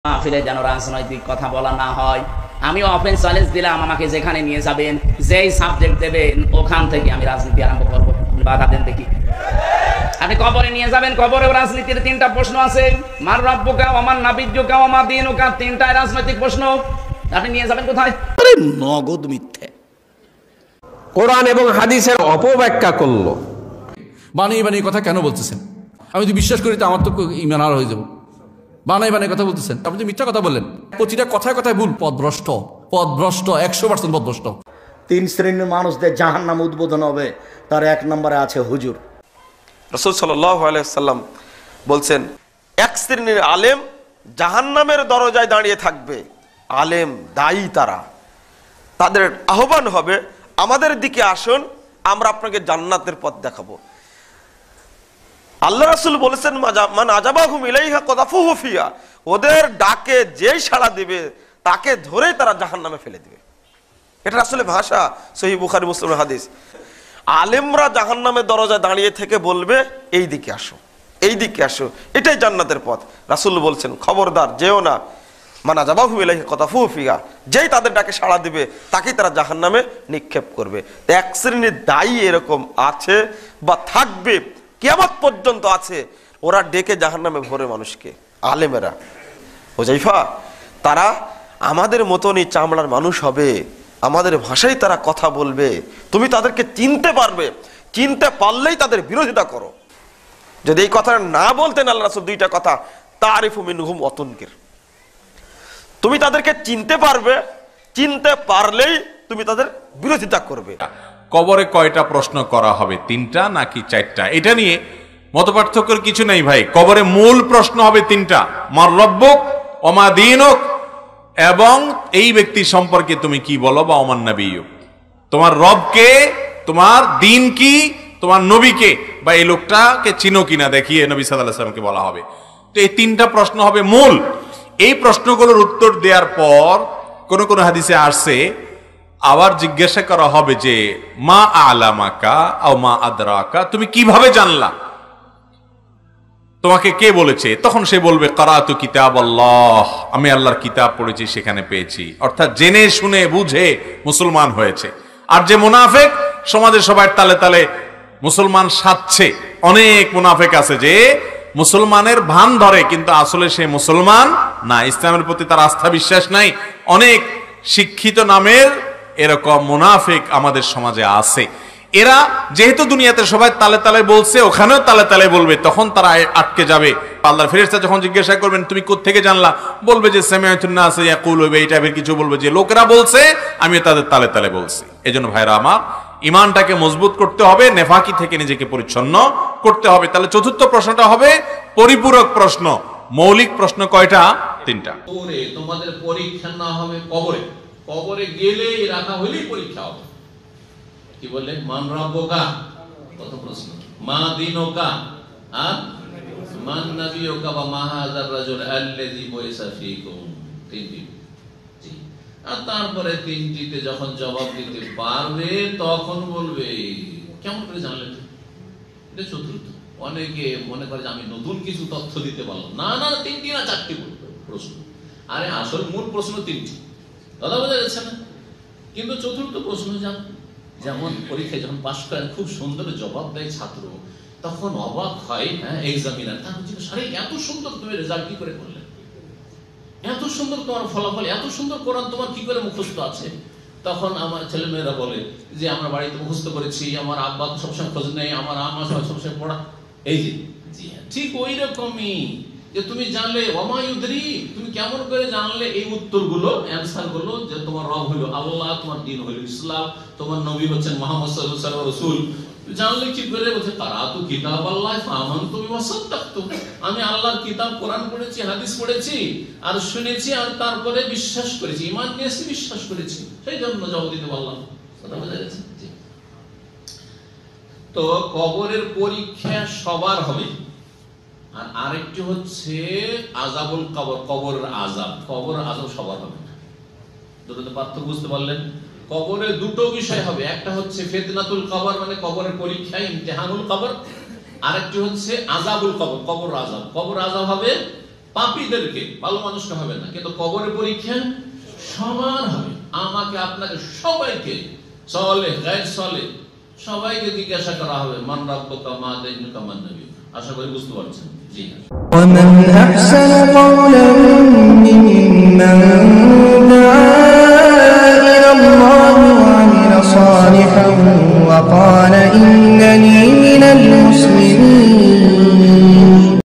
মাহফিলে যেন রাজনৈতিক কথা বলা না হয়। আমি ওপেন চ্যালেঞ্জ দিলাম, আমাকে যেখানে নিয়ে যাবেন, যেই সাবজেক্ট দেবেন, ওখান থেকে আমি রাজনীতি আরম্ভ করবো। বাধা দেন দেখি। আপনি কবরে নিয়ে যাবেন, কবরেও রাজনীতির 3টা প্রশ্ন আছে। মার রব্বুকা ওয়া মান নাবিয়্যুকা ওয়া মা দীনুকা, 3টাই রাজনৈতিক প্রশ্ন। আপনি নিয়ে যাবেন কোথায়? নগদ মিথ্যে। কোরআন এবং হাদিসের অপব্যাখ্যা করলো। বানিয়ে বানিয়ে কথা কেন বলতেছেন? আমি যদি বিশ্বাস করি তো আমার তো ঈমান হারা হয়ে যাব। বানাই বানাই কথা বলতেছেন, আপনি তো মিথ্যা কথা বললেন। প্রতিটা কথায় কথায় ভুল। পথভ্রষ্ট, পথভ্রষ্ট, 100% পথভ্রষ্ট। 3 শ্রেণীর মানুষদের জাহান্নাম উদ্বোধন হবে, তার 1 নম্বরে আছে হুজুর। রাসূল সাল্লাল্লাহু আলাইহি ওয়াসাল্লাম বলছেন, 1 শ্রেণীর আলেম জাহান্নামের দরজায় দাঁড়িয়ে থাকবে। আলেম দায়ী, তারা, তাদের আহ্বান হবে, আমাদের দিকে আসুন, আমরা আপনাকে জান্নাতের পথ দেখাবো। আল্লাহ রাসূল বলেছেন, মান আজাবাহুম ইলাইহা কাযাফুহু ফিহা, ওদের ডাকে যেই সাড়া দিবে তাকে ধরেই তারা জাহান্নামে ফেলে দিবে। এটা রাসূলের ভাষা, সহিহ বুখারী মুসলিমের হাদিস। আলেমরা জাহান্নামের দরজায় দাঁড়িয়ে থেকে বলবে, এই দিকে আসো, এই দিকে আসো, এটাই জান্নাতের পথ। রাসূল বলছেন, খবরদার যেও না। মান আজাবাহুম ইলাইহা কাযাফুহু ফিহা, যেই তাদের ডাকে সাড়া দিবে তাকেই তারা জাহান্নামে নিক্ষেপ করবে। 1 শ্রেণীর দায়ী এরকম আছে বা থাকবে, কিয়ামত পর্যন্ত আছে। ওরা ডেকে জাহান্নামে ভরে মানুষকে, আলেমেরা। হুযায়ফা, তারা আমাদের মতনই চামড়ার মানুষ হবে, আমাদের ভাষায় তারা কথা বলবে। তুমি তাদেরকে চিনতে পারবে, চিনতে পারলেই তাদের বিরোধিতা করো। যদি এই কথা না বলতেন আল্লাহ রাসূল 2টা কথা, তারিফু মিনহুম ওয়া তুনকির, তুমি তাদেরকে চিনতে পারবে, চিনতে পারলেই তুমি তাদের বিরোধিতা করবে। কবরে কয়টা প্রশ্ন করা হবে, 3টা নাকি 4টা? এটা নিয়ে মতপার্থক্যের কিছু নেই ভাই। কবরে মূল প্রশ্ন হবে 3টা, মার রব্বুক ওয়া মা দীনুক, এবং এই ব্যক্তি সম্পর্কে তুমি কি বলো, বা ওমান নাবিয়্যুক, তোমার রবকে, তোমার দিন কি, তোমার নবীকে, বা এই লোকটাকে চিনো কিনা দেখিয়ে নবী সাল্লাল্লাহু আলাইহি ওয়াসাল্লামকে বলা হবে। তো এই 3টা প্রশ্ন হবে মূল। এই প্রশ্নগুলোর উত্তর দেওয়ার পর কোন কোন হাদিসে আসছে আবার জিজ্ঞাসা করা হবে যে মা আলামাকা আও মা আদরাকা, তুমি কিভাবে জানলা, তোমাকে কে বলেছে? তখন সে বলবে কারাতু কিতাবাল্লাহ, আমি আল্লাহর কিতাব পড়েছি, সেখানে পেয়েছি। অর্থাৎ জেনে শুনে বুঝে মুসলমান হয়েছে। আর যে মুনাফিক, সমাজে সবার তালে তালে মুসলমান সাজছে। অনেক মুনাফিক আছে যে মুসলমানের ভান ধরে, কিন্তু আসলে সে মুসলমান না, ইসলামের প্রতি তার আস্থা বিশ্বাস নাই। অনেক শিক্ষিত নামের এরকম মুনাফিক আমাদের সমাজে আছে। এরা যেহেতু দুনিয়াতে সবাই তালে তালে বলছে, ওখানেও তালে তালে বলবে, তখন তারা আটকে যাবে। আল্লাহর ফেরেশতা যখন জিজ্ঞাসা করবেন তুমি কোত্থেকে জানলা, বলবে যে সামিআতুন নাস ইয়াকুলু, এই টাইপের কিছু বলবে, যে লোকেরা বলছে আমি তাদের তালে তালে বলছি। এজন্য ভাইরা আমার, ইমানটাকে মজবুত করতে হবে, নেফাকি থেকে নিজেকে পরিচ্ছন্ন করতে হবে। তাহলে চতুর্থ প্রশ্নটা হবে পরিপূরক প্রশ্ন। মৌলিক প্রশ্ন কয়টা? 3টা। তোমাদের পরীক্ষা না হবে কবরে, কবরে গেলেই রাখা হলেই পরীক্ষা হবে। কি বললে? মান রব্বুকা, কত প্রশ্ন, মা দীনুকা, আর মান নাবিয়ুকা ওয়া মা হাযার রাজুল আল্লাযী বুইসা ফীকুম। 3টি। আর তারপরে 3টিতে যখন জবাব দিতে পারবে তখন বলবে কেমন করে জানলে? এটা চতুর্থ। অনেকে মনে করে যে আমি নতুন কিছু তথ্য দিতে পারলাম। না না, 3টি না 4টি প্রশ্ন। আরে আসল মূল প্রশ্ন 3টি। কথা বোঝা যাচ্ছে না? কিন্তু চতুর্থ প্রশ্ন যেমন পরীক্ষায় যখন পাশ করেন খুব সুন্দর জবাব দেয় ছাত্র, তখন অবাক হয় এক্সামিনার। তার সারে এত সুন্দর তুমি রেজাল্ট কি করে করলে, এত সুন্দর তোমার ফলাফল, এত সুন্দর কোরআন তোমার কি করে মুখস্থ আছে? তখন আমার ছেলে মেয়েরা বলে যে আমরা বাড়িতে মুখস্থ করেছি, আমার আব্বা সবসময় খোঁজ নেই, আমার আম্মা সবসময় পড়া। এই যে জি হ্যাঁ, ঠিক ওই রকমই যে তুমি জানলে ওমা ইউদরি, তুমি কেমন করে জানলে এই উত্তরগুলো, অ্যানসার গুলো, যে তোমার রব হলো আল্লাহ, তোমার দ্বীন হলো ইসলাম, তোমার নবী হচ্ছেন মুহাম্মদ সাল্লাল্লাহু আলাইহি রাসূল, জানলে কি করে? বলছে কারাতু কিতাবাল্লাহ ফাআমানতু বিমা সাদ্দাকতু, আমি আল্লাহর কিতাব কোরআন পড়েছি, হাদিস পড়েছি, আর শুনেছি, আর তারপরে বিশ্বাস করেছি, ঈমান নিয়েছি, বিশ্বাস করেছি, সেই জন্য জবাব দিতে পারলাম। কথা বোঝা যাচ্ছে? তো কবরের পরীক্ষা সবার হবে। আর আরেকটি হচ্ছে আযাবুল কবর, কবরের আযাব। কবরের আযাব সবার হবে না। দুটোতে পার্থক্য বুঝতে পারলেন? কবরে 2টো বিষয় হবে, একটা হচ্ছে ফিতনাতুল কবর, মানে কবরের পরীক্ষা, ইমতিহানুল কবর। আরেকটি হচ্ছে আযাবুল কবর, কবর আযাব। কবর আযাব হবে পাপীদেরকে, ভালো মানুষকে হবে না, কিন্তু কবরে পরীক্ষা সমান হবে। আমাকে আপনাকে সবাইকে, সলে গায়র সলে সবাইকে জিজ্ঞাসা করা হবে মান রাব্বুকা মা দিনুকা মান নবী। আশা করি বুঝতে পারছেন। জি ومن أحسن قولا ممن دعا إلى الله وعمل صالحا وقال